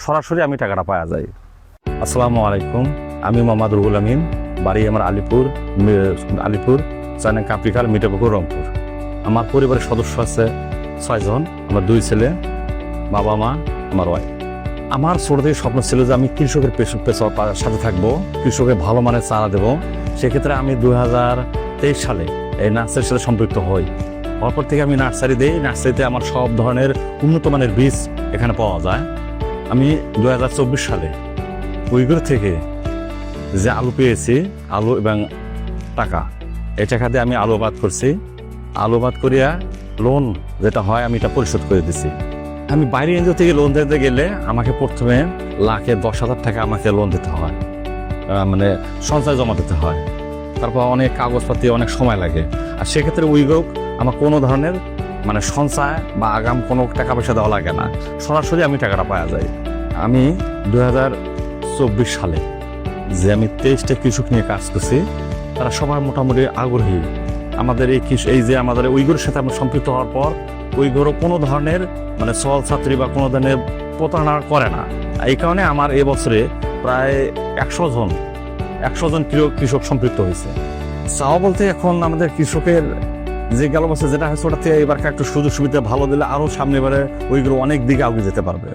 সরাসরি আমি টাকাটা পাওয়া যায়। আসসালামু আলাইকুম, আমি মোহাম্মদ রুহুল আমিন, বাড়ি আমার আলিপুর চায়না কাপ্রিকাল মিঠাপুকুর রংপুর। আমার পরিবারের সদস্য আছে 6 জন। আমার 2 ছেলে, বাবা মা, আমার ওয়াইফ। আমার ছোট থেকে স্বপ্ন ছিল যে আমি কৃষকের সাথে থাকবো, কৃষকের ভালো মানের চারা দেবো। সেক্ষেত্রে আমি 2023 সালে এই নার্সারির সাথে সম্পৃক্ত হই। তারপর থেকে আমি নার্সারি দিই। নার্সারিতে আমার সব ধরনের উন্নত মানের বীজ এখানে পাওয়া যায়। আমি 2024 সালে উইগুর থেকে যে আলু পেয়েছি, আলু এবং টাকা, এই টাকা দিয়ে আমি আলু আবাদ করছি। আলু আবাদ করিয়া লোন যেটা হয় আমি এটা পরিশোধ করে দিছি। আমি বাইরে এনজিও থেকে লোন দিতে গেলে আমাকে প্রথমে লাখে 10,000 টাকা আমাকে লোন দিতে হয়, মানে সঞ্চয় জমা দিতে হয়। তারপর অনেক কাগজপাতি, অনেক সময় লাগে। আর সেক্ষেত্রে উইগ্রোক আমার কোনো ধরনের মানে সঞ্চয় বা আগাম কোনো টাকা পয়সা দেওয়া লাগে না, সরাসরি আমি টাকাটা পাওয়া যায়। আমি 2024 সালে যে আমি 23টা কৃষক নিয়ে কাজ করছি, তারা সবাই মোটামুটি আগ্রহী। আমাদের এই যে আমাদের উইগুরের সাথে আমরা সম্পৃক্ত হওয়ার পর উইগুরও কোনো ধরনের মানে সল ছাত্রী বা কোনো ধরনের প্রতারণা করে না। এই কারণে আমার এবছরে প্রায় 100 জন কৃষক সম্পৃক্ত হয়েছে। চাওয়া বলতে এখন আমাদের কৃষকের যে গেল বছর যেটা হয়েছে ওটা থেকে এবার একটু সুযোগ সুবিধা ভালো দিলে আরও সামনে এবারে উইগুলো অনেক দিকে আগে যেতে পারবে।